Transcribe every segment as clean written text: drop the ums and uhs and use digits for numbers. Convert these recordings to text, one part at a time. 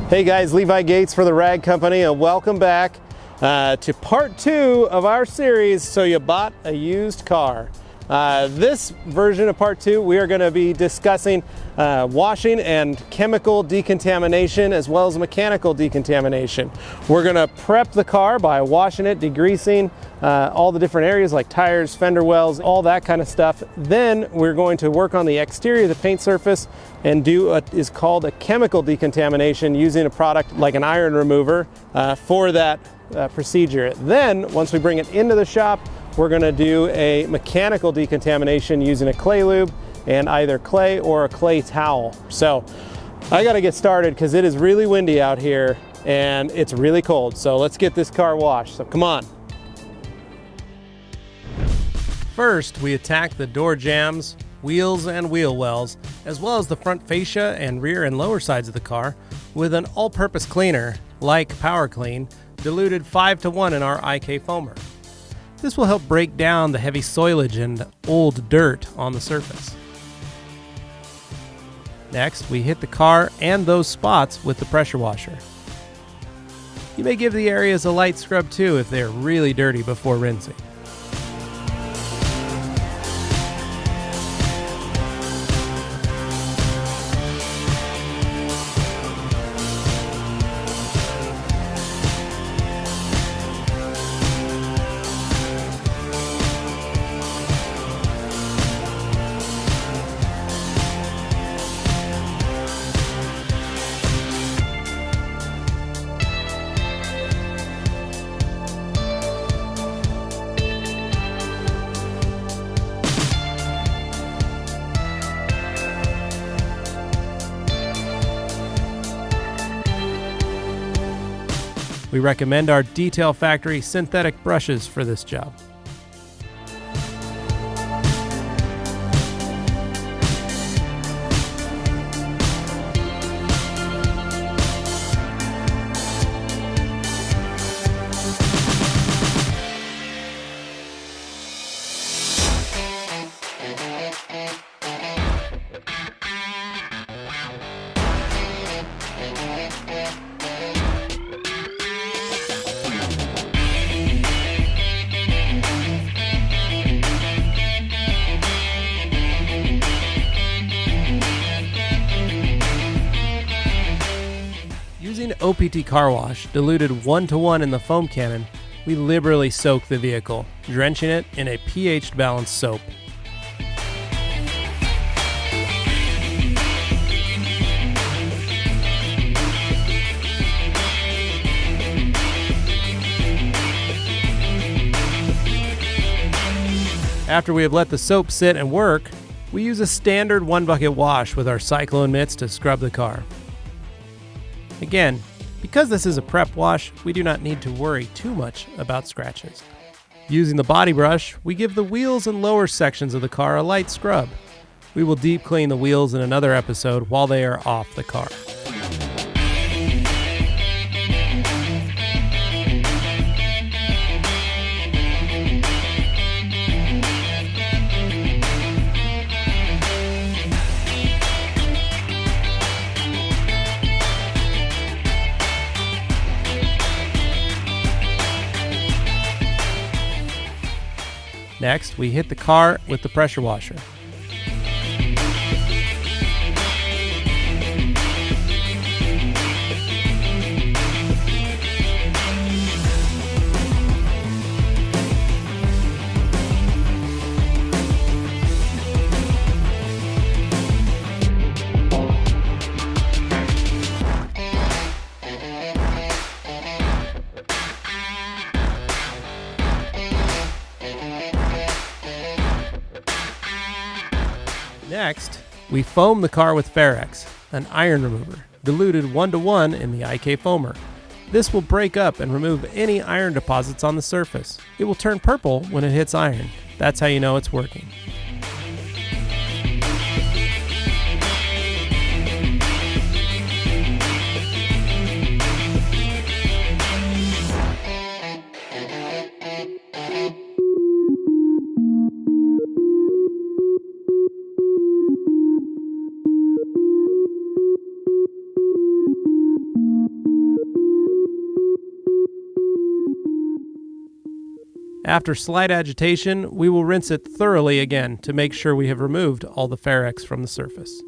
Hey guys, Levi Gates for The Rag Company, and welcome back to part 2 of our series, So You Bought a Used Car. This version of part 2, we are going to be discussing washing and chemical decontamination as well as mechanical decontamination. We're going to prep the car by washing it, degreasing all the different areas like tires, fender wells, all that kind of stuff. Then we're going to work on the exterior of the paint surface and do what is called a chemical decontamination using a product like an iron remover for that procedure. Then once we bring it into the shop, we're going to do a mechanical decontamination using a clay lube and either clay or a clay towel. So I got to get started because it is really windy out here and it's really cold. So let's get this car washed. So come on. First, we attack the door jambs, wheels and wheel wells, as well as the front fascia and rear and lower sides of the car with an all-purpose cleaner like Power Clean, diluted 5:1 in our IK foamer. This will help break down the heavy soilage and old dirt on the surface. Next, we hit the car and those spots with the pressure washer. You may give the areas a light scrub too if they're really dirty before rinsing. We recommend our Detail Factory synthetic brushes for this job. Using OPT car wash, diluted 1:1 in the foam cannon, we liberally soak the vehicle, drenching it in a pH-balanced soap. After we have let the soap sit and work, we use a standard 1-bucket wash with our Cyclone mitts to scrub the car. Again, because this is a prep wash, we do not need to worry too much about scratches. Using the body brush, we give the wheels and lower sections of the car a light scrub. We will deep clean the wheels in another episode while they are off the car. Next, we hit the car with the pressure washer. Next, we foam the car with Ferrex, an iron remover, diluted 1:1 in the IK foamer. This will break up and remove any iron deposits on the surface. It will turn purple when it hits iron. That's how you know it's working. After slight agitation, we will rinse it thoroughly again to make sure we have removed all the ferrex from the surface.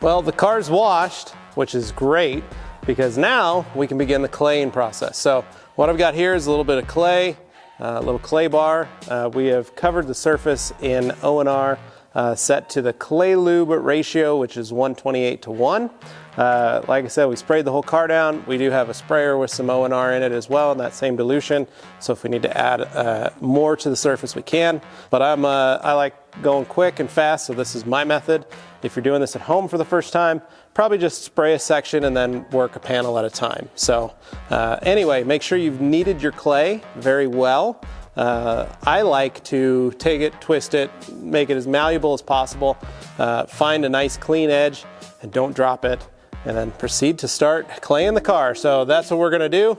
Well, the car's washed, which is great because now we can begin the claying process. So what I've got here is a little bit of clay, a little clay bar. We have covered the surface in O&R, set to the clay lube ratio, which is 1:28:1. Like I said, we sprayed the whole car down. We do have a sprayer with some O&R in it as well in that same dilution. So if we need to add more to the surface, we can. But I like going quick and fast, so this is my method. If you're doing this at home for the first time, probably just spray a section and then work a panel at a time. So anyway, make sure you've kneaded your clay very well. I like to take it, twist it, make it as malleable as possible, find a nice clean edge and don't drop it, and then proceed to start claying the car. So that's what we're gonna do.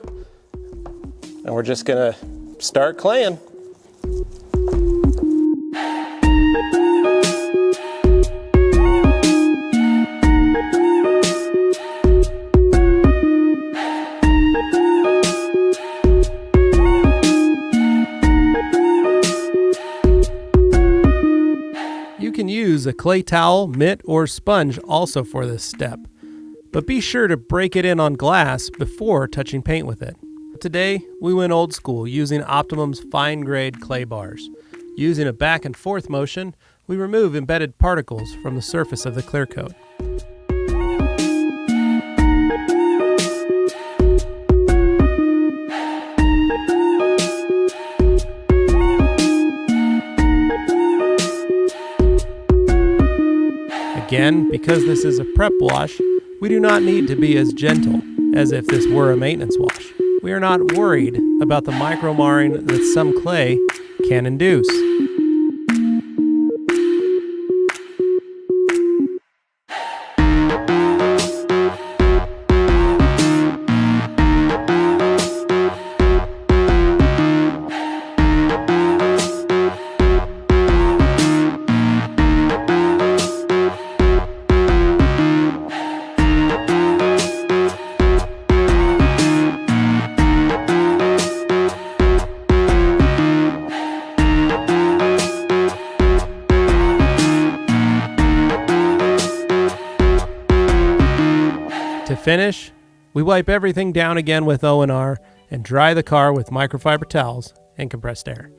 And we're just gonna start claying. You can use a clay towel, mitt, or sponge also for this step, but be sure to break it in on glass before touching paint with it. Today, we went old school using Optimum's fine grade clay bars. Using a back and forth motion, we remove embedded particles from the surface of the clear coat. Again, because this is a prep wash, we do not need to be as gentle as if this were a maintenance wash. We are not worried about the micro marring that some clay can induce. To finish, we wipe everything down again with O&R and dry the car with microfiber towels and compressed air.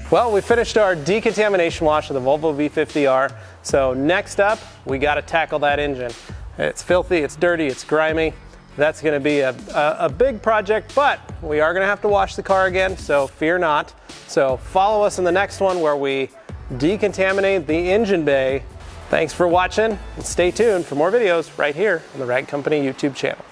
Well, we finished our decontamination wash of the Volvo V50R. So next up, we got to tackle that engine. It's filthy, it's dirty, it's grimy. That's going to be a big project, but we are going to have to wash the car again, so fear not. So follow us in the next one where we decontaminate the engine bay. Thanks for watching, and stay tuned for more videos right here on the Rag Company YouTube channel.